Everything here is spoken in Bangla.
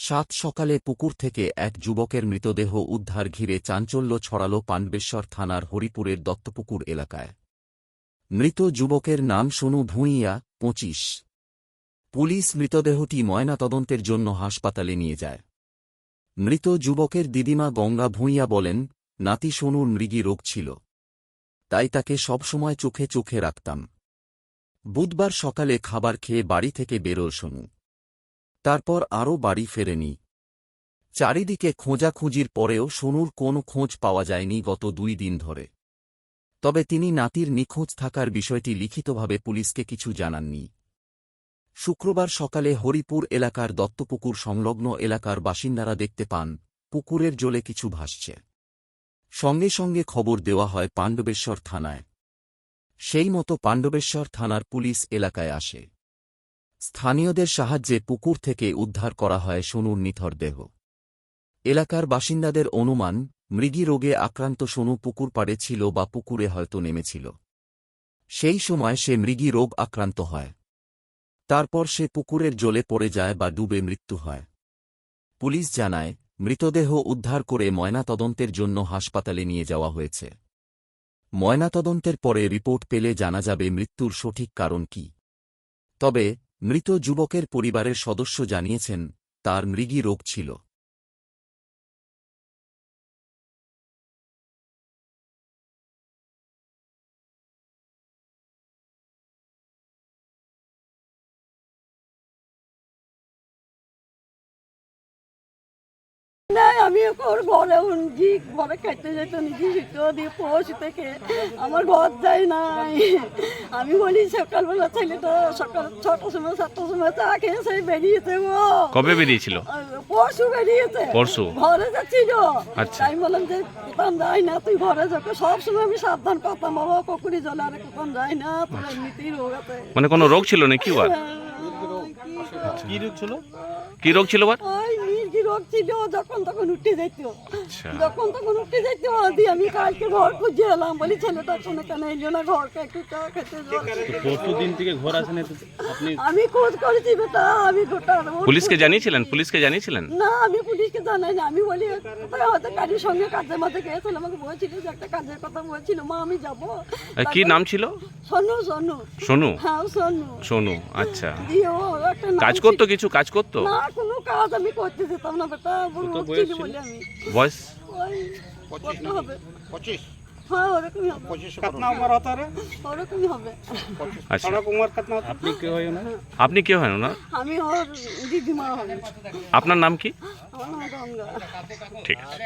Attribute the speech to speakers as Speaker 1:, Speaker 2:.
Speaker 1: সাত সকালে পুকুর থেকে এক যুবকের মৃতদেহ উদ্ধার ঘিরে চাঞ্চল্য ছড়াল পাণ্ডবেশ্বর থানার হরিপুরের দত্তপুকুর এলাকায়। মৃত যুবকের নাম সোনু ভূঁইয়া, 25। পুলিশ মৃতদেহটি ময়নাতদন্তের জন্য হাসপাতালে নিয়ে যায়। মৃত যুবকের দিদিমা গঙ্গা ভূঁইয়া বলেন, নাতি সোনুর মৃগী রোগ ছিল, তাই তাকে সবসময় চোখে চোখে রাখতাম। বুধবার সকালে খাবার খেয়ে বাড়ি থেকে বেরোল সোনু। তারপর আরও বাড়ি ফেরেনি। চারিদিকে খোঁজাখুঁজির পরেও সোনুর কোনো খোঁজ পাওয়া যায়নি গত 2 দিন ধরে। তবে তিনি নাতির নিখোঁজ থাকার বিষয়টি লিখিতভাবে পুলিশকে কিছু জানাননি। শুক্রবার সকালে হরিপুর এলাকার দত্তপুকুর সংলগ্ন এলাকার বাসিন্দারা দেখতে পান পুকুরের জলে কিছু ভাসছে। সঙ্গে সঙ্গে খবর দেওয়া হয় পাণ্ডবেশ্বর থানায়। সেই মতো পাণ্ডবেশ্বর থানার পুলিশ এলাকায় আসে। স্থানীয়দের সাহায্যে পুকুর থেকে উদ্ধার করা হয় সোনুর নিথর দেহ। এলাকার বাসিন্দাদের অনুমান, মৃগী রোগে আক্রান্ত সোনু পুকুর পাড়ে ছিল বা পুকুরে হয়তো নেমেছিল। সেই সময় সে মৃগী রোগ আক্রান্ত হয়। তারপর সে পুকুরের জলে পড়ে যায় বা ডুবে মৃত্যু হয়। পুলিশ জানায়, মৃতদেহ উদ্ধার করে ময়নাতদন্তের জন্য হাসপাতালে নিয়ে যাওয়া হয়েছে। ময়নাতদন্তের পরে রিপোর্ট পেলে জানা যাবে মৃত্যুর সঠিক কারণ কি। তবে মৃত যুবকের পরিবারের সদস্য জানিয়েছেন, তার মৃগী রোগ ছিল।
Speaker 2: আমি ওর ঘরে উঠি, ঘরে খাইতে যেত নিজে শিখতেও দিয়ে পৌঁছ থেকে আমার ঘর যাই নাই। আমি বলি সকালবেলা ছেলেটা সকাল 6টার সময় 7টার সময় চা খেয়ে সেই বেরিয়েছে। ও
Speaker 3: কবে বেরিয়েছিল?
Speaker 2: পরশু বেরিয়েছে।
Speaker 3: পরশু
Speaker 2: ঘরে যাচ্ছিল।
Speaker 3: আচ্ছা।
Speaker 2: আমি বললাম যে কোথাও যাই না, তুই ঘরে যাকে সবসময় আমি সাবধান করতাম, বাবা পুকুরি জলে আর কোথাও যাই না, তোর এমনিতেই রোগ আছে।
Speaker 3: মানে কোনো রোগ ছিল নাকি?
Speaker 4: কি রোগ ছিল?
Speaker 3: কি রোগ ছিল?
Speaker 2: ওই মির্গি রোগ ছিল, যখন তখন উঠে যেত।
Speaker 3: আচ্ছা।
Speaker 2: যখন তখন উঠে যেত। দিয়ে আমি কালকে ঘর খুঁজে এলাম, বলি ছেলেটা কোনো কেন এলো না ঘরকে, একটু চা খেতে
Speaker 4: প্রতিদিন থেকে ঘর আসেন আপনি?
Speaker 2: আমি খোঁজ করেছি বেটা, আমি গোটা
Speaker 3: পুলিশকে জানিয়েছিলেন? পুলিশকে জানিয়েছিলেন?
Speaker 2: না, আমি পুলিশকে জানাই না। আমি বলি কোথায় হয়তো কাজের সঙ্গে কাজের মাঝে গিয়েছিল, আমাকে বলছিল যে একটা কাজের কথা বলছিল, মা আমি যাবো।
Speaker 3: কি নাম ছিল?
Speaker 2: সোনু। সোনু।
Speaker 3: সোনু?
Speaker 2: হ্যাঁ সোনু।
Speaker 3: সোনু, আচ্ছা।
Speaker 2: দিয়ে ও একটা নাম
Speaker 3: কাজ করতো? কিছু কাজ করতো?
Speaker 2: না, কোনো কাজ আমি করতে যেতাম না বেটা, বলছি বলে আমি।
Speaker 3: বয়স?
Speaker 2: ওই কত হবে? 25। হ্যাঁ ওরকমই হবে।
Speaker 4: 25 कितना उम्र होता है?
Speaker 2: ওরকমই হবে।
Speaker 3: আচ্ছা।
Speaker 4: थोड़ा उम्र कितना? আপনি কে হয় না?
Speaker 3: আপনি কে হন ওনার?
Speaker 2: আমি ওর দিদিমা হই।
Speaker 3: আপনার নাম কি?
Speaker 2: আমার নাম গঙ্গা।
Speaker 3: ঠিক আছে।